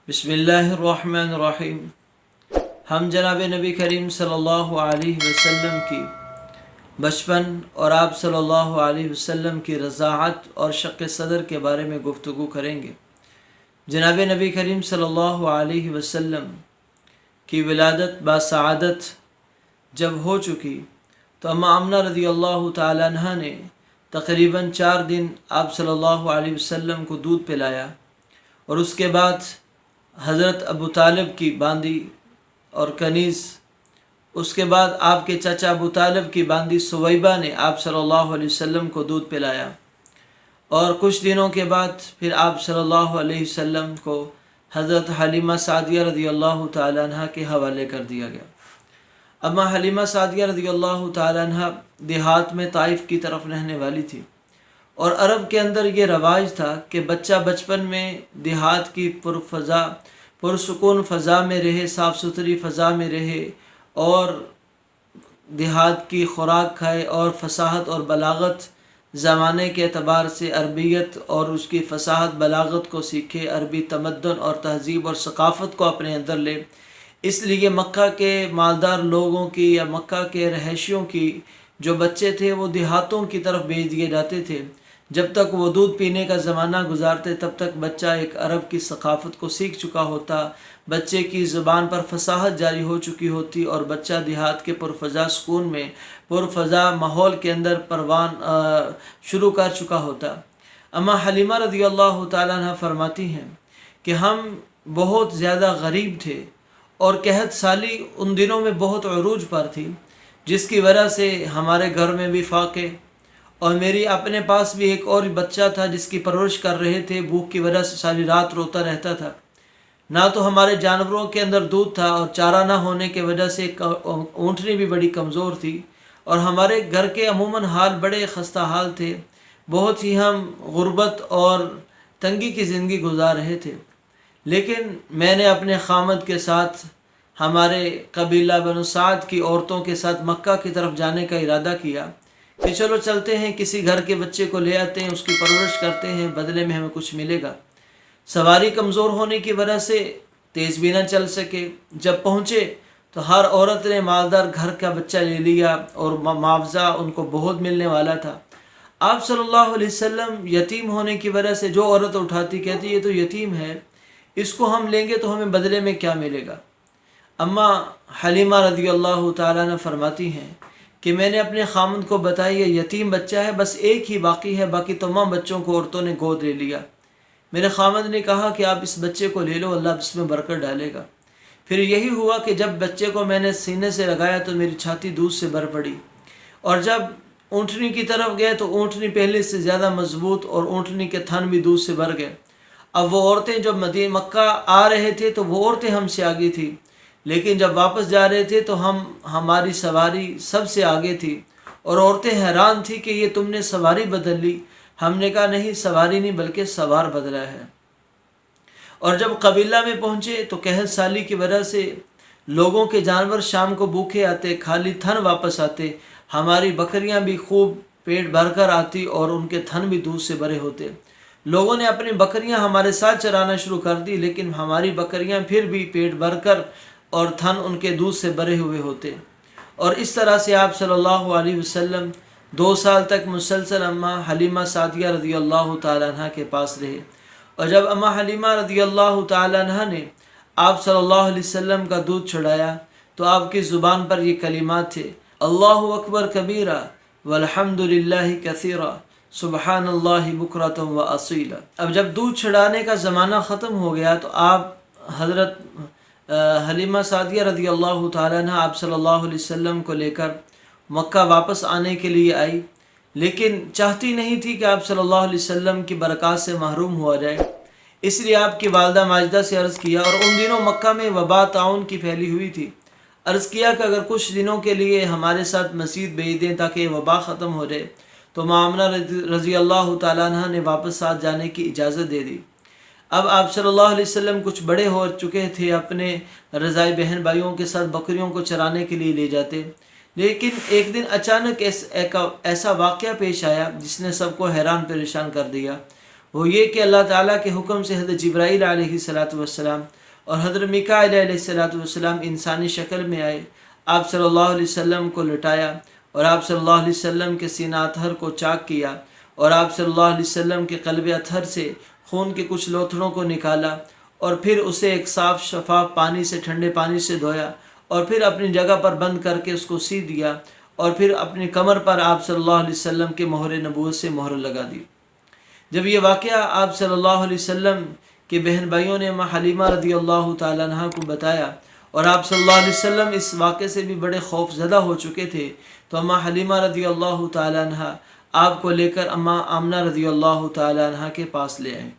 بسم اللہ الرحمن الرحیم۔ ہم جناب نبی کریم صلی اللہ علیہ وسلم کی بچپن اور آپ صلی اللہ علیہ وسلم کی رضاعت اور شق صدر کے بارے میں گفتگو کریں گے۔ جناب نبی کریم صلی اللہ علیہ وسلم کی ولادت باسعادت جب ہو چکی تو اماں آمنہ رضی اللہ تعالیٰ عنہ نے تقریباً 4 دن آپ صلی اللہ علیہ وسلم کو دودھ پلایا، اور اس کے بعد حضرت ابو طالب کی باندی اور کنیز، اس کے بعد آپ کے چچا ابو طالب کی باندی سویبہ نے آپ صلی اللہ علیہ وسلم کو دودھ پلایا، اور کچھ دنوں کے بعد پھر آپ صلی اللہ علیہ وسلم کو حضرت حلیمہ سعدیہ رضی اللہ تعالیٰ عنہ کے حوالے کر دیا گیا۔ اما حلیمہ سعدیہ رضی اللہ تعالیٰ عنہ دیہات میں طائف کی طرف رہنے والی تھی، اور عرب کے اندر یہ رواج تھا کہ بچہ بچپن میں دیہات کی پرسکون فضا میں رہے، صاف ستھری فضا میں رہے، اور دیہات کی خوراک کھائے، اور فصاحت اور بلاغت زمانے کے اعتبار سے عربیت اور اس کی فصاحت بلاغت کو سیکھے، عربی تمدن اور تہذیب اور ثقافت کو اپنے اندر لے۔ اس لیے مکہ کے مالدار لوگوں کی یا مکہ کے رہائشیوں کی جو بچے تھے وہ دیہاتوں کی طرف بھیج دیے جاتے تھے۔ جب تک وہ دودھ پینے کا زمانہ گزارتے تب تک بچہ ایک عرب کی ثقافت کو سیکھ چکا ہوتا، بچے کی زبان پر فصاحت جاری ہو چکی ہوتی، اور بچہ دیہات کے پرفضا سکون میں پرفضا ماحول کے اندر پروان شروع کر چکا ہوتا۔ اما حلیمہ رضی اللہ تعالیٰ عنہ فرماتی ہیں کہ ہم بہت زیادہ غریب تھے، اور قحط سالی ان دنوں میں بہت عروج پر تھی، جس کی وجہ سے ہمارے گھر میں بھی فاقے، اور میری اپنے پاس بھی ایک اور بچہ تھا جس کی پرورش کر رہے تھے، بھوک کی وجہ سے ساری رات روتا رہتا تھا۔ نہ تو ہمارے جانوروں کے اندر دودھ تھا، اور چارہ نہ ہونے کی وجہ سے اونٹنی بھی بڑی کمزور تھی، اور ہمارے گھر کے عموماً حال بڑے خستہ حال تھے، بہت ہی ہم غربت اور تنگی کی زندگی گزار رہے تھے۔ لیکن میں نے اپنے خامد کے ساتھ ہمارے قبیلہ بنو سعد کی عورتوں کے ساتھ مکہ کی طرف جانے کا ارادہ کیا کہ چلو چلتے ہیں، کسی گھر کے بچے کو لے آتے ہیں، اس کی پرورش کرتے ہیں، بدلے میں ہمیں کچھ ملے گا۔ سواری کمزور ہونے کی وجہ سے تیز بھی نہ چل سکے۔ جب پہنچے تو ہر عورت نے مالدار گھر کا بچہ لے لیا، اور معاوضہ ان کو بہت ملنے والا تھا۔ آپ صلی اللہ علیہ وسلم یتیم ہونے کی وجہ سے جو عورت اٹھاتی کہتی یہ تو یتیم ہے، اس کو ہم لیں گے تو ہمیں بدلے میں کیا ملے گا؟ اما حلیمہ رضی اللہ تعالیٰ نے فرماتی ہیں کہ میں نے اپنے خامند کو بتایا یہ یتیم بچہ ہے، بس ایک ہی باقی ہے، باقی تمام بچوں کو عورتوں نے گود لے لیا۔ میرے خامند نے کہا کہ آپ اس بچے کو لے لو، اللہ اس میں برکت ڈالے گا۔ پھر یہی ہوا کہ جب بچے کو میں نے سینے سے لگایا تو میری چھاتی دودھ سے بھر پڑی، اور جب اونٹنی کی طرف گئے تو اونٹنی پہلے سے زیادہ مضبوط، اور اونٹنی کے تھن بھی دودھ سے بھر گئے۔ اب وہ عورتیں جو مکہ آ رہے تھے تو وہ عورتیں ہم سے آگے تھیں، لیکن جب واپس جا رہے تھے تو ہماری سواری سب سے آگے تھی، اور عورتیں حیران تھی کہ یہ تم نے سواری بدل لی۔ ہم نے کہا نہیں، سواری نہیں بلکہ سوار بدلا ہے۔ اور جب قبیلہ میں پہنچے تو قحط سالی کی وجہ سے لوگوں کے جانور شام کو بھوکے آتے، خالی تھن واپس آتے، ہماری بکریاں بھی خوب پیٹ بھر کر آتی، اور ان کے تھن بھی دودھ سے بھرے ہوتے۔ لوگوں نے اپنی بکریاں ہمارے ساتھ چرانا شروع کر دی، لیکن ہماری بکریاں پھر بھی پیٹ بھر کر اور تھن ان کے دودھ سے بھرے ہوئے ہوتے۔ اور اس طرح سے آپ صلی اللہ علیہ وسلم 2 سال تک مسلسل اماں حلیمہ سعدیہ رضی اللہ تعالیٰ عنہ کے پاس رہے۔ اور جب اماں حلیمہ رضی اللہ تعالیٰ عنہ نے آپ صلی اللہ علیہ وسلم کا دودھ چھڑایا تو آپ کی زبان پر یہ کلمات تھے، اللہ اکبر کبیرہ والحمد للہ کثیرہ سبحان اللہ بکرۃ و اصیلا۔ اب جب دودھ چھڑانے کا زمانہ ختم ہو گیا تو آپ حضرت حلیمہ سعدیہ رضی اللہ تعالیٰ عنہ آپ صلی اللہ علیہ وسلم کو لے کر مکہ واپس آنے کے لیے آئی، لیکن چاہتی نہیں تھی کہ آپ صلی اللہ علیہ وسلم کی برکات سے محروم ہوا جائے۔ اس لیے آپ کی والدہ ماجدہ سے عرض کیا، اور ان دنوں مکہ میں وبا طاعون کی پھیلی ہوئی تھی، عرض کیا کہ اگر کچھ دنوں کے لیے ہمارے ساتھ مزید بھیج دیں تاکہ یہ وبا ختم ہو جائے، تو اماں آمنہ رضی اللہ تعالیٰ عنہ نے واپس ساتھ جانے کی اجازت دے دی۔ اب آپ صلی اللہ علیہ وسلم کچھ بڑے ہو چکے تھے، اپنے رضائی بہن بھائیوں کے ساتھ بکریوں کو چرانے کے لیے لے جاتے، لیکن ایک دن اچانک ایسا واقعہ پیش آیا جس نے سب کو حیران پریشان کر دیا۔ وہ یہ کہ اللہ تعالیٰ کے حکم سے حضرت جبرائیل علیہ السلام اور حضرت میکائیل علیہ السلام انسانی شکل میں آئے، آپ صلی اللہ علیہ وسلم کو لٹایا اور آپ صلی اللہ علیہ وسلم کے سینہ اطہر کو چاک کیا اور آپ صلی اللہ علیہ وسلم کے قلب اطہر سے خون کے کچھ لوتھڑوں کو نکالا اور پھر اسے ایک صاف شفاف پانی سے، ٹھنڈے پانی سے دھویا اور پھر اپنی جگہ پر بند کر کے اس کو سی دیا اور پھر اپنی کمر پر آپ صلی اللہ علیہ وسلم کے مہر نبوت سے مہر لگا دی۔ جب یہ واقعہ آپ صلی اللہ علیہ وسلم کے بہن بھائیوں نے اماں حلیمہ رضی اللہ تعالیٰ عنہ کو بتایا اور آپ صلی اللہ علیہ وسلم اس واقعے سے بھی بڑے خوف زدہ ہو چکے تھے، تو اماں حلیمہ رضی اللہ تعالیٰ عنہ آپ کو لے کر اماں آمنہ رضی اللہ تعالیٰ عنہ کے پاس لے آئیں۔